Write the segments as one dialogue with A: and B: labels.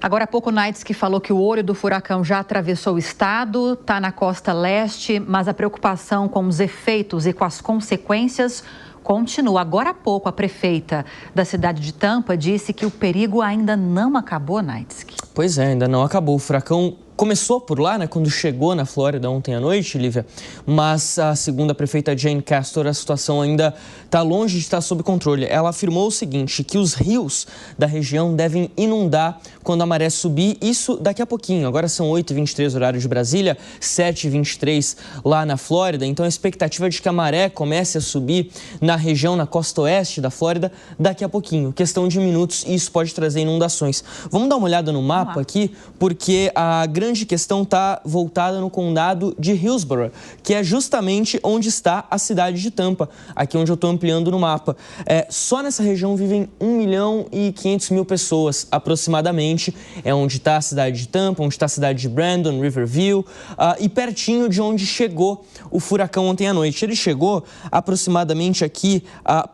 A: Agora há pouco o Naitsky falou que o olho do furacão já atravessou o estado, está na costa leste, mas a preocupação com os efeitos e com as consequências continua. Agora há pouco a prefeita da cidade de Tampa disse que o perigo ainda não acabou, Naitsky.
B: Pois é, ainda não acabou. O furacão começou por lá, né, quando chegou na Flórida ontem à noite, Lívia, mas segundo a prefeita Jane Castor, a situação ainda está longe de estar sob controle. Ela afirmou o seguinte, que os rios da região devem inundar quando a maré subir, isso daqui a pouquinho. Agora são 8h23 horário de Brasília, 7h23 lá na Flórida, então a expectativa é de que a maré comece a subir na região, na costa oeste da Flórida, daqui a pouquinho. Questão de minutos e isso pode trazer inundações. Vamos dar uma olhada no mapa aqui, porque a grande questão está voltada no condado de Hillsborough, que é justamente onde está a cidade de Tampa, aqui onde eu estou ampliando no mapa. Só nessa região vivem 1.500.000 pessoas, aproximadamente. É onde está a cidade de Tampa, onde está a cidade de Brandon, Riverview, e pertinho de onde chegou o furacão ontem à noite. Ele chegou aproximadamente aqui,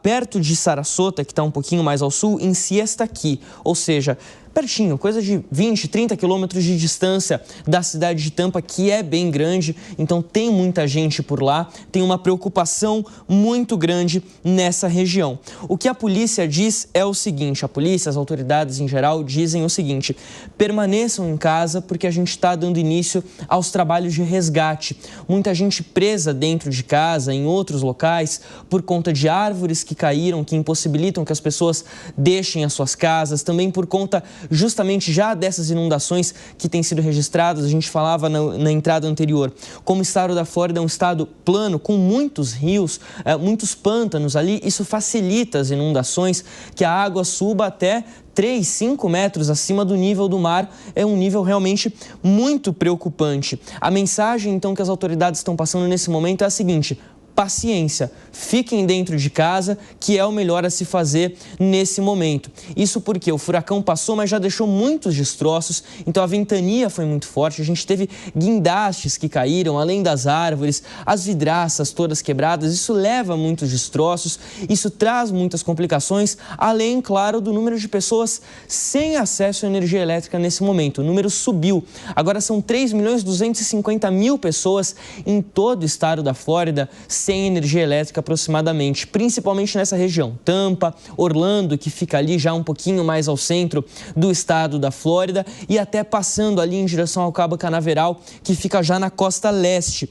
B: perto de Sarasota, que está um pouquinho mais ao sul, em Siesta-Key, ou seja, pertinho, coisa de 20, 30 quilômetros de distância da cidade de Tampa, que é bem grande, então tem muita gente por lá, tem uma preocupação muito grande nessa região. O que a polícia diz é o seguinte, a polícia, as autoridades em geral dizem o seguinte, permaneçam em casa porque a gente está dando início aos trabalhos de resgate. Muita gente presa dentro de casa, em outros locais, por conta de árvores que caíram, que impossibilitam que as pessoas deixem as suas casas, também por conta justamente já dessas inundações que têm sido registradas. A gente falava na entrada anterior, como o estado da Flórida é um estado plano, com muitos rios, muitos pântanos ali, isso facilita as inundações, que a água suba até 3, 5 metros acima do nível do mar, é um nível realmente muito preocupante. A mensagem, então, que as autoridades estão passando nesse momento é a seguinte: paciência, fiquem dentro de casa, que é o melhor a se fazer nesse momento. Isso porque o furacão passou, mas já deixou muitos destroços, então a ventania foi muito forte, a gente teve guindastes que caíram, além das árvores, as vidraças todas quebradas, isso leva a muitos destroços, isso traz muitas complicações, além, claro, do número de pessoas sem acesso à energia elétrica nesse momento. O número subiu, agora são 3.250.000 pessoas em todo o estado da Flórida sem energia elétrica aproximadamente, principalmente nessa região, Tampa, Orlando, que fica ali já um pouquinho mais ao centro do estado da Flórida e até passando ali em direção ao Cabo Canaveral, que fica já na costa leste.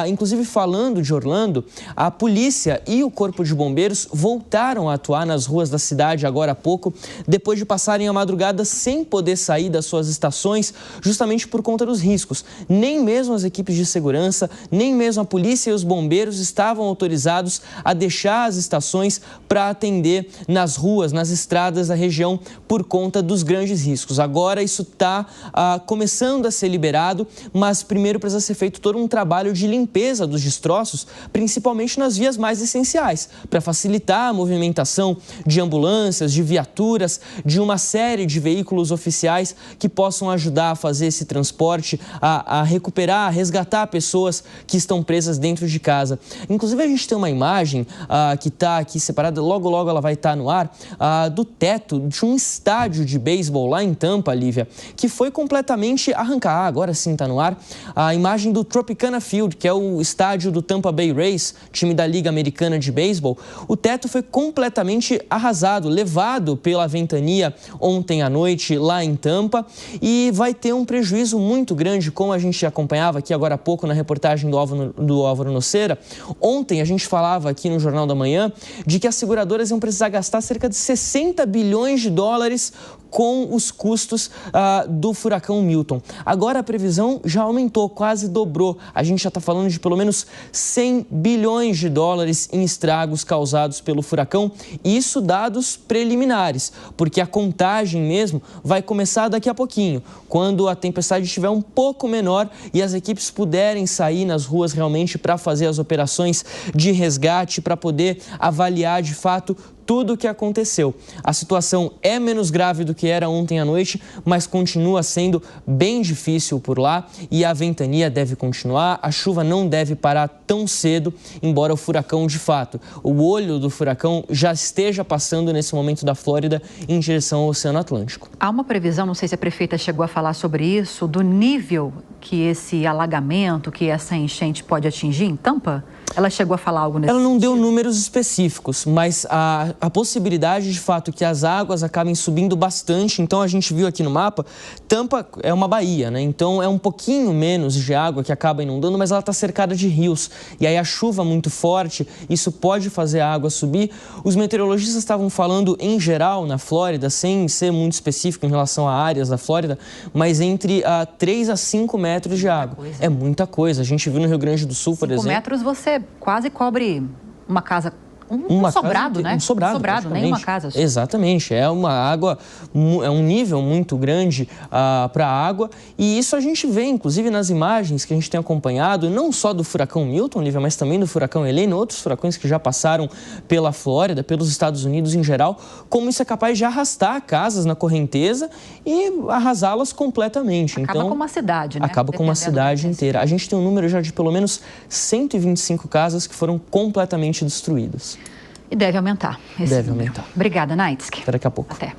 B: Inclusive, falando de Orlando, a polícia e o Corpo de Bombeiros voltaram a atuar nas ruas da cidade agora há pouco, depois de passarem a madrugada sem poder sair das suas estações, justamente por conta dos riscos. Nem mesmo as equipes de segurança, nem mesmo a polícia e os bombeiros estavam autorizados a deixar as estações para atender nas ruas, nas estradas da região por conta dos grandes riscos. Agora isso está começando a ser liberado, mas primeiro precisa ser feito todo um trabalho de limpeza dos destroços, principalmente nas vias mais essenciais, para facilitar a movimentação de ambulâncias, de viaturas, de uma série de veículos oficiais que possam ajudar a fazer esse transporte, a recuperar, a resgatar pessoas que estão presas dentro de casa. Inclusive, a gente tem uma imagem que está aqui separada, logo ela vai estar no ar, do teto de um estádio de beisebol lá em Tampa, Lívia, que foi completamente arrancado. Agora sim está no ar. A imagem do Tropicana Field, que é o estádio do Tampa Bay Rays, time da Liga Americana de Beisebol. O teto foi completamente arrasado, levado pela ventania ontem à noite lá em Tampa e vai ter um prejuízo muito grande, como a gente acompanhava aqui agora há pouco na reportagem do Álvaro Nocera. Ontem a gente falava aqui no Jornal da Manhã de que as seguradoras iam precisar gastar cerca de 60 bilhões de dólares com os custos do furacão Milton. Agora a previsão já aumentou, quase dobrou. A gente já está falando de pelo menos 100 bilhões de dólares em estragos causados pelo furacão. Isso dados preliminares, porque a contagem mesmo vai começar daqui a pouquinho, quando a tempestade estiver um pouco menor e as equipes puderem sair nas ruas realmente para fazer as operações de resgate, para poder avaliar de fato tudo o que aconteceu. A situação é menos grave do que era ontem à noite, mas continua sendo bem difícil por lá e a ventania deve continuar, a chuva não deve parar tão cedo, embora o furacão, de fato, o olho do furacão já esteja passando nesse momento da Flórida em direção ao Oceano Atlântico.
A: Há uma previsão, não sei se a prefeita chegou a falar sobre isso, do nível que esse alagamento, que essa enchente pode atingir em Tampa? Ela chegou a falar algo nesse
B: Ela não
A: sentido?
B: deu números específicos, mas a possibilidade, de fato, que as águas acabem subindo bastante. Então, a gente viu aqui no mapa, Tampa é uma baía, né? Então, é um pouquinho menos de água que acaba inundando, mas ela está cercada de rios. E aí, a chuva muito forte, isso pode fazer a água subir. Os meteorologistas estavam falando, em geral, na Flórida, sem ser muito específico em relação a áreas da Flórida, mas entre 3 a 5 metros de água. É muita coisa. A gente viu no Rio Grande do Sul, por exemplo.
A: 5 metros você quase cobre uma casa, um sobrado, né?
B: Um sobrado,
A: nem uma casa.
B: Exatamente, é uma água, é um nível muito grande para a água e isso a gente vê, inclusive, nas imagens que a gente tem acompanhado, não só do furacão Milton, Lívia, mas também do furacão Helene, outros furacões que já passaram pela Flórida, pelos Estados Unidos em geral, como isso é capaz de arrastar casas na correnteza e arrasá-las completamente.
A: Acaba com uma cidade, né?
B: Acaba com uma cidade inteira. A gente tem um número já de pelo menos 125 casas que foram completamente destruídas.
A: E deve aumentar.
B: Deve aumentar.
A: Obrigada, Naitsky.
B: Até daqui a pouco.
A: Até.